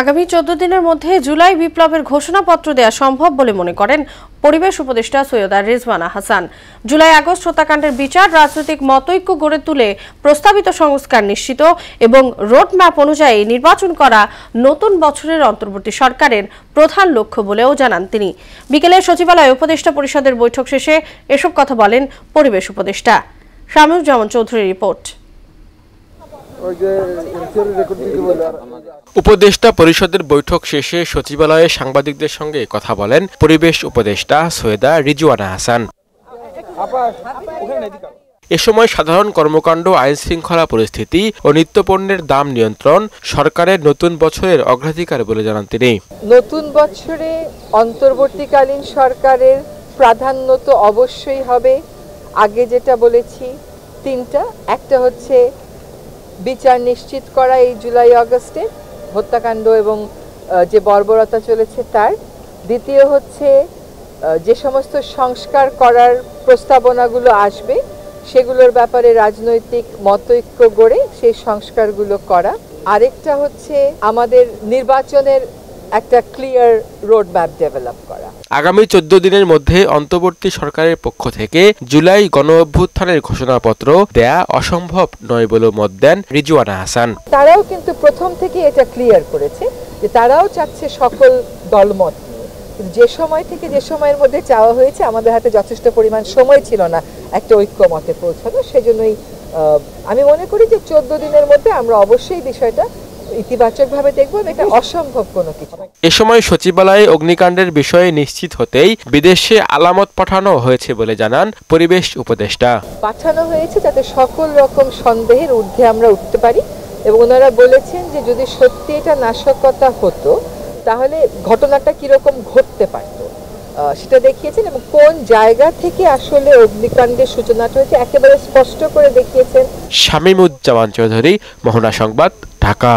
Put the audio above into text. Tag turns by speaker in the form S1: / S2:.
S1: আগামী 14 দিনের মধ্যে জুলাই বিপ্লবের ঘোষণাপত্র দেওয়া সম্ভব বলে মনে করেন পরিবেশ উপদেষ্টা সৈয়দা রিজওয়ানা হাসান। জুলাই আগস্ট হত্যাকাণ্ডের বিচার, রাজনৈতিক মতৈক্য গড়ে তুলে প্রস্তাবিত সংস্কার নিশ্চিত এবং রোডম্যাপ অনুযায়ী নির্বাচন করা নতুন বছরের অন্তর্বর্তী সরকারের প্রধান লক্ষ্য বলেও জানান তিনি। বিকেলে সচিবালয়ে উপদেষ্টা পরিষদের বৈঠক শেষে এসব কথা বলেন পরিবেশ উপদেষ্টা। শামীউজ্জামান চৌধুরীর রিপোর্ট।
S2: উপদেষ্টা পরিষদের বৈঠক শেষে সচিবালয়ে সাংবাদিকদের সঙ্গে কথা বলেন পরিবেশ উপদেষ্টা সৈয়দা রিজওয়ানা হাসান। এ সময় সাধারণ কর্মকাণ্ড, আইন শৃঙ্খলা পরিস্থিতি ও নিত্যপণ্যের দাম নিয়ন্ত্রণ সরকারের নতুন বছরের অগ্রাধিকার বলে জানান তিনি।
S3: নতুন বছরে অন্তর্বর্তীকালীন সরকারের প্রাধান্য তো অবশ্যই হবে। আগে যেটা বলেছি তিনটা, একটা হচ্ছে বিচার নিশ্চিত করা এই জুলাই আগস্টে হত্যাকাণ্ড এবং যে বর্বরতা চলেছে তার। দ্বিতীয় হচ্ছে যে সমস্ত সংস্কার করার প্রস্তাবনাগুলো আসবে সেগুলোর ব্যাপারে রাজনৈতিক মতৈক্য গড়ে সেই সংস্কারগুলো করা। আরেকটা হচ্ছে আমাদের নির্বাচনের একটা ক্লিয়ার রোডম্যাপ ডেভেলপ করা।
S2: আগামী 14 দিনের মধ্যে অন্তর্বর্তী সরকারের পক্ষ থেকে জুলাই গণঅভ্যুত্থানের ঘোষণাপত্র দেয়া অসম্ভব নয় বলে মত দেন রিজওয়ানা হাসান।
S3: তারাও কিন্তু প্রথম থেকে এটা ক্লিয়ার করেছে যে তারাও চাচ্ছে সকল দলমত নিয়ে। যে সময় থেকে যে সময়ের মধ্যে চাওয়া হয়েছে আমাদের হাতে যথেষ্ট পরিমাণ সময় ছিল না একটা ঐক্যমতে পৌঁছানো। সেজন্যই আমি মনে করি যে 14 দিনের মধ্যে আমরা অবশ্যই বিষয়টা ইতিবাচকভাবে দেখব। এটা অসম্ভব কোনো কিছু।
S2: এ সময় সচিবালয়ে অগ্নিকাণ্ডের বিষয়ে নিশ্চিত হতেই বিদেশে আলামত পাঠানো হয়েছে বলে জানান পরিবেশ উপদেষ্টা।
S3: পাঠানো হয়েছে যাতে সকল রকম সন্দেহের ঊর্ধ্বে আমরা উঠতে পারি এবং ওনারা বলেছেন যে যদি সত্যি এটা নাশকতা হতো তাহলে ঘটনাটা কিরকম ঘটতে পারত সেটা দেখিয়েছেন এবং কোন জায়গা থেকে আসলে অগ্নিকাণ্ডের সূচনাটা হয়েছে একেবারে স্পষ্ট করে দেখিয়েছেন।
S2: শামীমুজ্জামান চৌধুরী, মোহনা সংবাদ, ঢাকা।